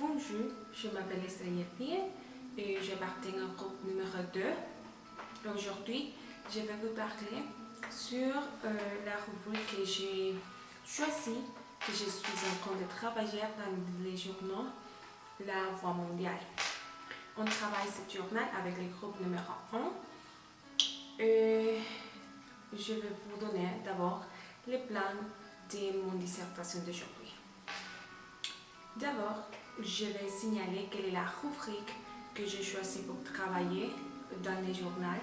Bonjour, je m'appelle Estelle et j'appartiens au groupe numéro 2. Aujourd'hui, je vais vous parler sur la rubrique que j'ai choisie, que je suis en train de travailler dans les journaux La Voix mondiale. On travaille ce journal avec le groupe numéro 1 et je vais vous donner d'abord le plan de mon dissertation d'aujourd'hui. D'abord, je vais signaler quelle est la rubrique que j'ai choisie pour travailler dans le journal.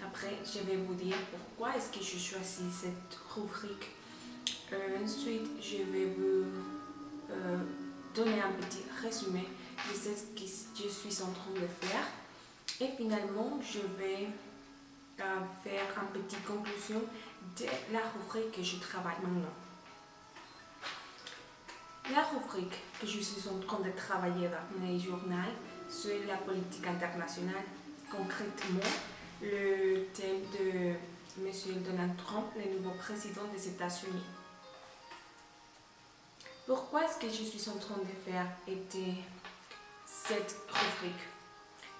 Après, je vais vous dire pourquoi est-ce que j'ai choisi cette rubrique. Ensuite, je vais vous donner un petit résumé de ce que je suis en train de faire. Et finalement, je vais faire une petite conclusion de la rubrique que je travaille maintenant. La rubrique que je suis en train de travailler dans le journal, c'est la politique internationale. Concrètement, le thème de M. Donald Trump, le nouveau président des États-Unis. Pourquoi est-ce que je suis en train de faire cette rubrique?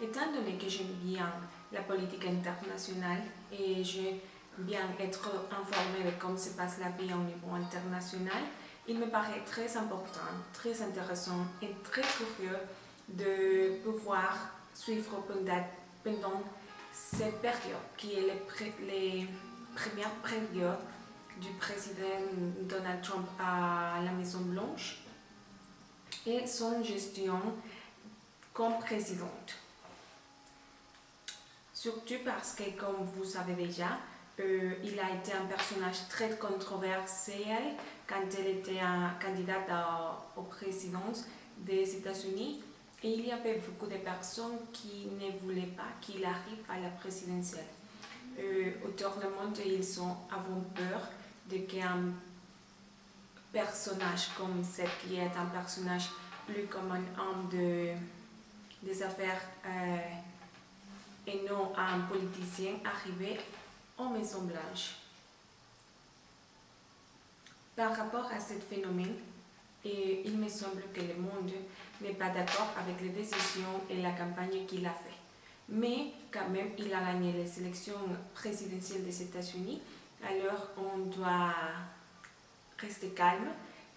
Étant donné que j'aime bien la politique internationale et j'aime bien être informée de comment se passe la vie au niveau international, il me paraît très important, très intéressant et très curieux de pouvoir suivre pendant cette période qui est les premières périodes du président Donald Trump à la Maison Blanche et son gestion comme présidente. Surtout parce que, comme vous savez déjà, il a été un personnage très controversé quand elle était candidate aux présidences des États-Unis. Et il y avait beaucoup de personnes qui ne voulaient pas qu'il arrive à la présidentielle. Autour du monde, ils avaient peur de qu'un personnage comme cette, qui est un personnage plus comme un homme des affaires et non un politicien, arrivait en Maison Blanche. Par rapport à ce phénomène, il me semble que le monde n'est pas d'accord avec les décisions et la campagne qu'il a fait. Mais quand même, il a gagné les élections présidentielles des États-Unis. Alors, on doit rester calme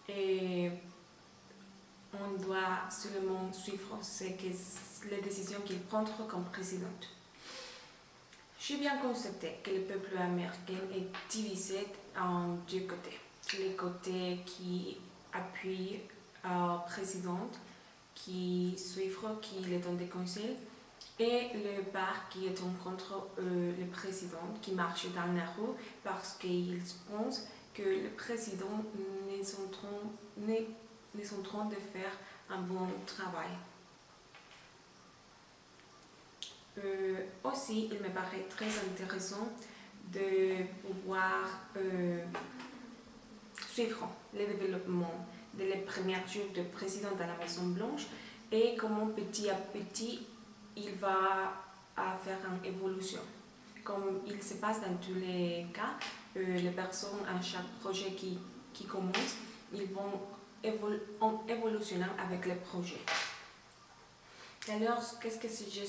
et on doit seulement suivre les décisions qu'il prendra comme présidente. J'ai bien constaté que le peuple américain est divisé en deux côtés. Les côtés qui appuient la présidente, qui suivent, qui lui donnent des conseils, et le part qui est contre le président, qui marche dans la rue parce qu'ils pensent que le président n'est en train de faire un bon travail. Aussi, il me paraît très intéressant de pouvoir suivre le développement des premiers jours de président à la Maison Blanche et comment petit à petit il va faire une évolution. Comme il se passe dans tous les cas, les personnes à chaque projet qui commence, ils vont évolutionner avec le projet. Alors, qu'est-ce que suis-je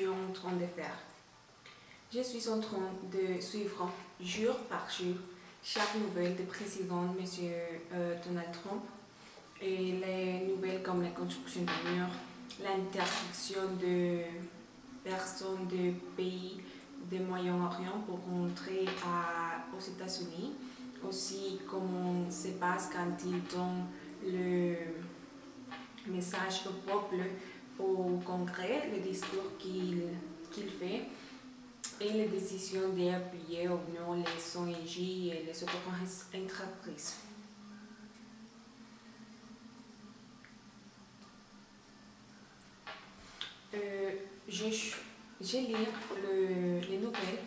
en train de faire? Je suis en train de suivre jour par jour chaque nouvelle du président M. Donald Trump et les nouvelles comme la construction de murs, l'interdiction de personnes de pays du Moyen-Orient pour rentrer aux États-Unis. Aussi, comment se passe quand il donne le message au peuple au Congrès, le discours qu'il fait et les décisions d'appuyer ou non les ONG et les autres entreprises. Je lis les nouvelles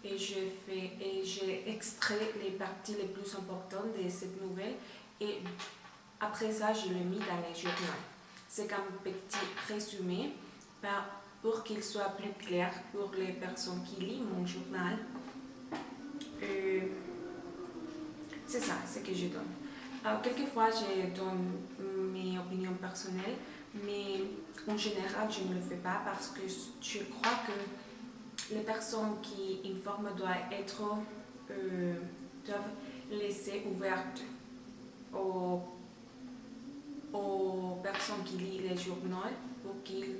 et j'ai extrait les parties les plus importantes de cette nouvelle et après ça je le mets dans le journal. C'est un petit résumé pour qu'il soit plus clair pour les personnes qui lisent mon journal. C'est ça, ce que je donne. Quelquefois, je donne mes opinions personnel, mais en général, je ne le fais pas parce que je crois que les personnes qui informent doivent laisser ouverte aux personnes qui lisent les journaux pour qu'ils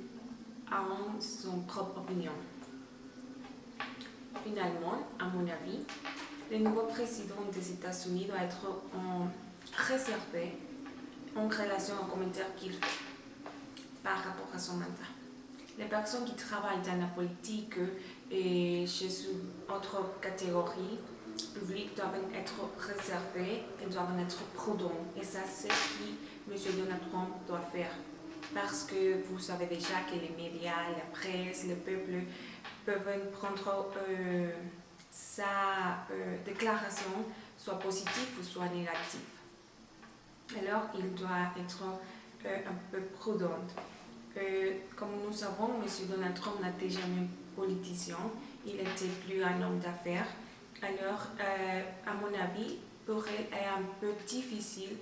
aient son propre opinion. Finalement, à mon avis, le nouveau président des États-Unis doit être réservé en relation aux commentaires qu'il fait par rapport à son mandat. Les personnes qui travaillent dans la politique et chez une autre catégorie publique doivent être réservées et doivent être prudents. Et ça, c'est ce que M. Donald Trump doit faire. Parce que vous savez déjà que les médias, la presse, le peuple peuvent prendre sa déclaration soit positive ou soit négative. Alors, il doit être un peu prudent. Comme nous savons, M. Donald Trump n'était jamais politicien, il n'était plus un homme d'affaires. Alors, à mon avis, pour elle, est un peu difficile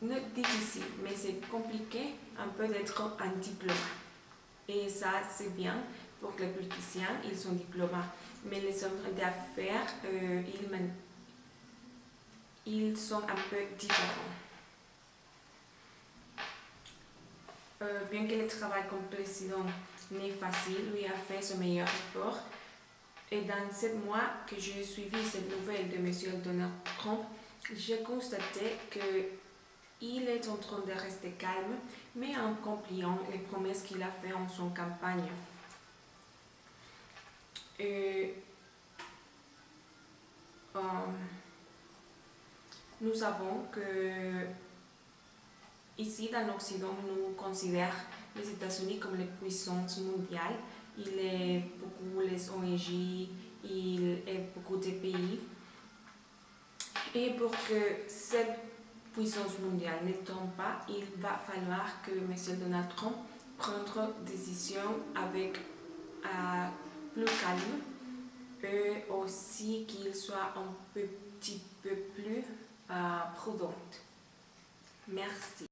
not difficile, mais c'est compliqué un peu d'être un diplomate. Et ça, c'est bien pour les politiciens, ils sont diplomates. Mais les hommes d'affaires, ils sont un peu différents. Bien que le travail comme président n'est facile, lui a fait son meilleur effort. Et dans 7 mois que j'ai suivi cette nouvelle de M. Donald Trump, j'ai constaté qu'il est en train de rester calme, mais en accomplissant les promesses qu'il a faites en son campagne. Nous savons que ici, dans l'Occident, nous considérons les États-Unis comme les puissances mondiales. Il y a beaucoup les ONG, il y a beaucoup de pays. Et pour que cette puissance mondiale ne tombe pas, il va falloir que M. Donald Trump prenne des décisions avec plus calme et aussi qu'il soit un petit peu plus prudent. Merci.